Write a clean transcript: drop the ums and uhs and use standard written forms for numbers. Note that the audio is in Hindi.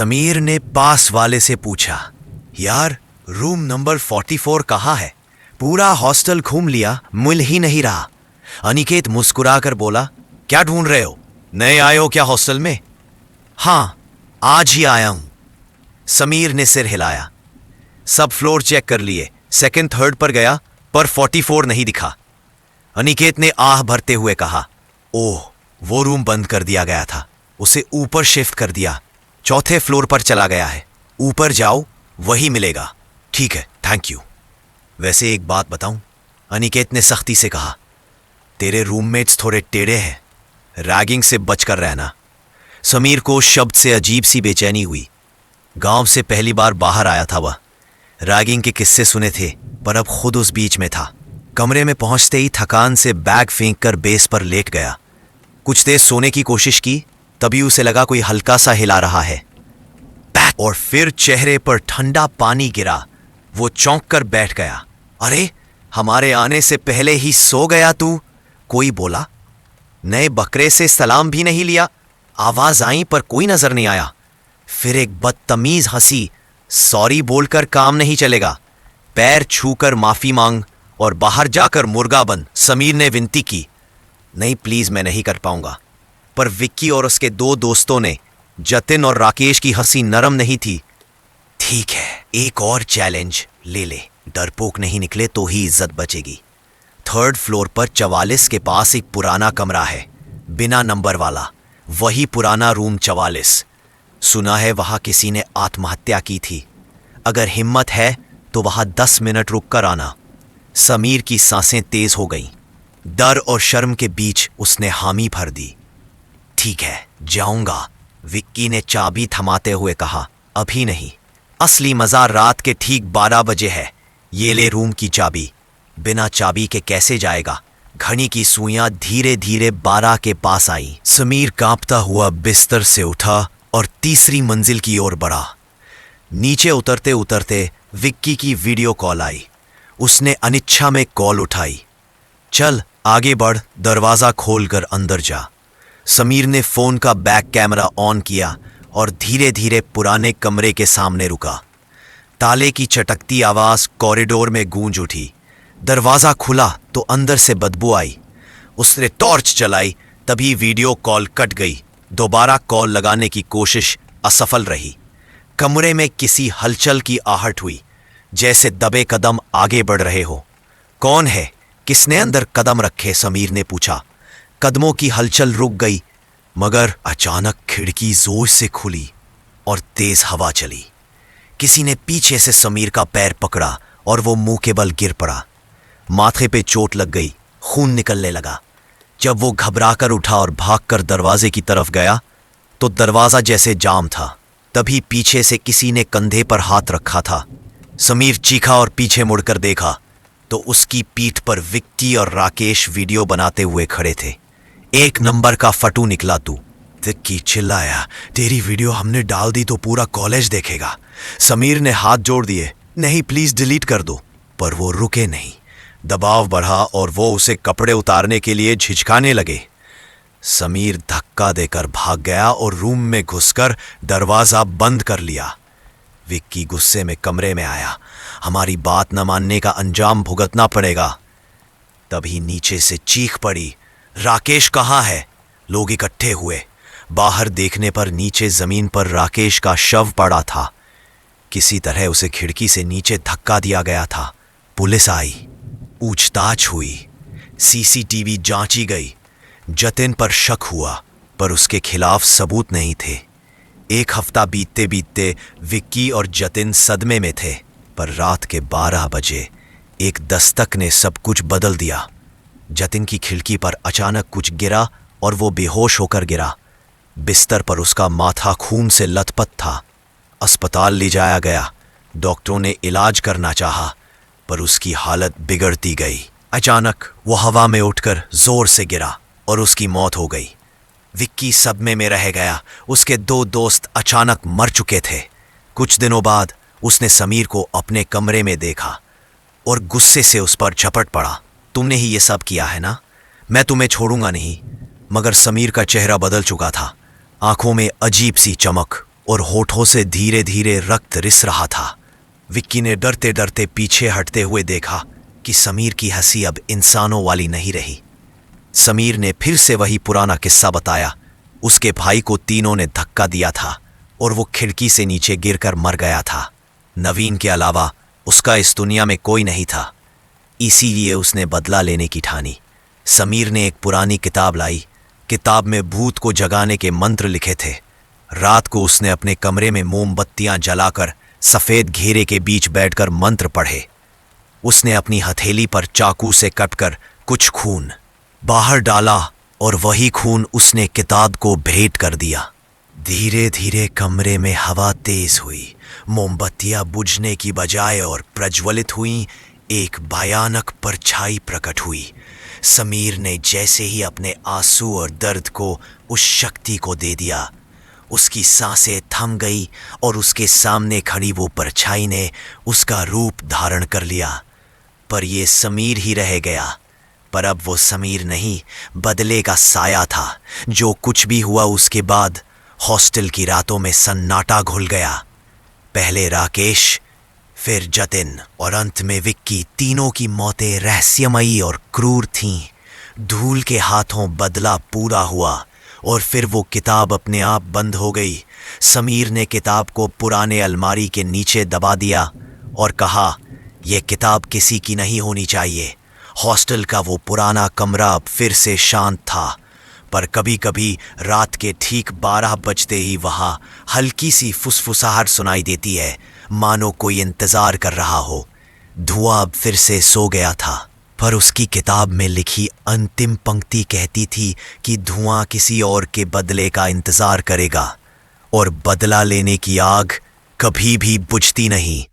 समीर ने पास वाले से पूछा, यार रूम नंबर 44 कहाँ है? पूरा हॉस्टल घूम लिया, मिल ही नहीं रहा। अनिकेत मुस्कुराकर बोला, क्या ढूंढ रहे हो? नए आए हो क्या हॉस्टल में? हाँ, आज ही आया हूं। समीर ने सिर हिलाया। सब फ्लोर चेक कर लिए, सेकंड थर्ड पर गया पर 44 नहीं दिखा। अनिकेत ने आह भरते हुए कहा, ओह, वो रूम बंद कर दिया गया था, उसे ऊपर शिफ्ट कर दिया, चौथे फ्लोर पर चला गया है। ऊपर जाओ, वही मिलेगा। ठीक है, थैंक यू। वैसे एक बात बताऊं? अनिकेत ने सख्ती से कहा, तेरे रूममेट्स थोड़े टेढ़े हैं, रैगिंग से बचकर रहना। समीर को शब्द से अजीब सी बेचैनी हुई। गांव से पहली बार बाहर आया था वह। रैगिंग के किस्से सुने थे पर अब खुद उस बीच में था। कमरे में पहुंचते ही थकान से बैग फेंककर बेस पर लेट गया। कुछ देर सोने की कोशिश की, तभी उसे लगा कोई हल्का सा हिला रहा है। और फिर चेहरे पर ठंडा पानी गिरा। वो चौंक कर बैठ गया। अरे, हमारे आने से पहले ही सो गया तू? कोई बोला। नए बकरे से सलाम भी नहीं लिया। आवाज आई पर कोई नजर नहीं आया। फिर एक बदतमीज हंसी। सॉरी बोलकर काम नहीं चलेगा, पैर छूकर माफी मांग और बाहर जाकर मुर्गा बन। समीर ने विनती की। नहीं प्लीज, मैं नहीं कर पाऊंगा। पर विक्की और उसके दो दोस्तों ने, जतिन और राकेश की हंसी नरम नहीं थी। ठीक है, एक और चैलेंज ले ले, डरपोक नहीं निकले तो ही इज्जत बचेगी। थर्ड फ्लोर पर 44 के पास एक पुराना कमरा है, बिना नंबर वाला। वही पुराना रूम 44। सुना है वहां किसी ने आत्महत्या की थी। अगर हिम्मत है तो वहां 10 मिनट रुक कर आना। समीर की सांसें तेज हो गईं। डर और शर्म के बीच उसने हामी भर दी। ठीक है, जाऊंगा, विक्की ने चाबी थमाते हुए कहा। अभी नहीं, असली मजा रात के ठीक 12 बजे है। ये ले रूम की चाबी। बिना चाबी के कैसे जाएगा? घड़ी की सुइयां धीरे धीरे 12 के पास आई। समीर कांपता हुआ बिस्तर से उठा और तीसरी मंजिल की ओर बढ़ा। नीचे उतरते उतरते विक्की की वीडियो कॉल आई। उसने अनिच्छा में कॉल उठाई। चल आगे बढ़, दरवाजा खोलकर अंदर जा। समीर ने फोन का बैक कैमरा ऑन किया और धीरे धीरे पुराने कमरे के सामने रुका। ताले की चटकती आवाज कॉरिडोर में गूंज उठी। दरवाजा खुला तो अंदर से बदबू आई। उसने टॉर्च चलाई, तभी वीडियो कॉल कट गई। दोबारा कॉल लगाने की कोशिश असफल रही। कमरे में किसी हलचल की आहट हुई, जैसे दबे कदम आगे बढ़ रहे हो। कौन है? किसने अंदर कदम रखे? समीर ने पूछा। कदमों की हलचल रुक गई, मगर अचानक खिड़की जोर से खुली और तेज हवा चली। किसी ने पीछे से समीर का पैर पकड़ा और वो मुंह के बल गिर पड़ा। माथे पे चोट लग गई, खून निकलने लगा। जब वो घबराकर उठा और भागकर दरवाजे की तरफ गया तो दरवाजा जैसे जाम था। तभी पीछे से किसी ने कंधे पर हाथ रखा था। समीर चीखा और पीछे मुड़कर देखा तो उसकी पीठ पर विक्की और राकेश वीडियो बनाते हुए खड़े थे। एक नंबर का फटू निकला तू। विक्की चिल्लाया, तेरी वीडियो हमने डाल दी तो पूरा कॉलेज देखेगा। समीर ने हाथ जोड़ दिए, नहीं प्लीज डिलीट कर दो। पर वो रुके नहीं। दबाव बढ़ा और वो उसे कपड़े उतारने के लिए झिझकाने लगे। समीर धक्का देकर भाग गया और रूम में घुसकर दरवाजा बंद कर लिया। विक्की गुस्से में कमरे में आया। हमारी बात न मानने का अंजाम भुगतना पड़ेगा। तभी नीचे से चीख पड़ी, राकेश कहाँ है? लोग इकट्ठे हुए। बाहर देखने पर नीचे जमीन पर राकेश का शव पड़ा था। किसी तरह उसे खिड़की से नीचे धक्का दिया गया था। पुलिस आई, पूछताछ हुई, सीसीटीवी जांची गई। जतिन पर शक हुआ पर उसके खिलाफ सबूत नहीं थे। एक हफ्ता बीतते बीतते विक्की और जतिन सदमे में थे। पर रात के 12 बजे एक दस्तक ने सब कुछ बदल दिया। जतिन की खिड़की पर अचानक कुछ गिरा और वो बेहोश होकर गिरा। बिस्तर पर उसका माथा खून से लथपथ था। अस्पताल ले जाया गया। डॉक्टरों ने इलाज करना चाहा पर उसकी हालत बिगड़ती गई। अचानक वो हवा में उठकर जोर से गिरा और उसकी मौत हो गई। विक्की सदमे में रह गया। उसके 2 दोस्त अचानक मर चुके थे। कुछ दिनों बाद उसने समीर को अपने कमरे में देखा और गुस्से से उस पर झपट पड़ा। तुमने ही ये सब किया है ना? मैं तुम्हें छोड़ूंगा नहीं। मगर समीर का चेहरा बदल चुका था। आंखों में अजीब सी चमक और होठों से धीरे धीरे रक्त रिस रहा था। विक्की ने डरते डरते पीछे हटते हुए देखा कि समीर की हंसी अब इंसानों वाली नहीं रही। समीर ने फिर से वही पुराना किस्सा बताया। उसके भाई को तीनों ने धक्का दिया था और वो खिड़की से नीचे गिरकर मर गया था। नवीन के अलावा उसका इस दुनिया में कोई नहीं था, इसीलिए उसने बदला लेने की ठानी। समीर ने एक पुरानी किताब लाई। किताब में भूत को जगाने के मंत्र लिखे थे। रात को उसने अपने कमरे में मोमबत्तियां जलाकर सफेद घेरे के बीच बैठकर मंत्र पढ़े। उसने अपनी हथेली पर चाकू से कटकर कुछ खून बाहर डाला और वही खून उसने किताब को भेंट कर दिया। धीरे धीरे कमरे में हवा तेज हुई, मोमबत्तियां बुझने की बजाय और प्रज्वलित हुई। एक भयानक परछाई प्रकट हुई। समीर ने जैसे ही अपने आंसू और दर्द को उस शक्ति को दे दिया, उसकी सांसें थम गई और उसके सामने खड़ी वो परछाई ने उसका रूप धारण कर लिया। पर ये समीर ही रह गया। पर अब वो समीर नहीं, बदले का साया था। जो कुछ भी हुआ उसके बाद हॉस्टल की रातों में सन्नाटा घुल गया। पहले राकेश, फिर जतिन और अंत में विक्की। तीनों की मौतें रहस्यमयी और क्रूर थीं। धूल के हाथों बदला पूरा हुआ और फिर वो किताब अपने आप बंद हो गई। समीर ने किताब को पुराने अलमारी के नीचे दबा दिया और कहा, यह किताब किसी की नहीं होनी चाहिए। हॉस्टल का वो पुराना कमरा अब फिर से शांत था, पर कभी कभी रात के ठीक 12 बजते ही वहां हल्की सी फुसफुसाहट सुनाई देती है, मानो कोई इंतजार कर रहा हो। धुआं अब फिर से सो गया था, पर उसकी किताब में लिखी अंतिम पंक्ति कहती थी कि धुआं किसी और के बदले का इंतजार करेगा और बदला लेने की आग कभी भी बुझती नहीं।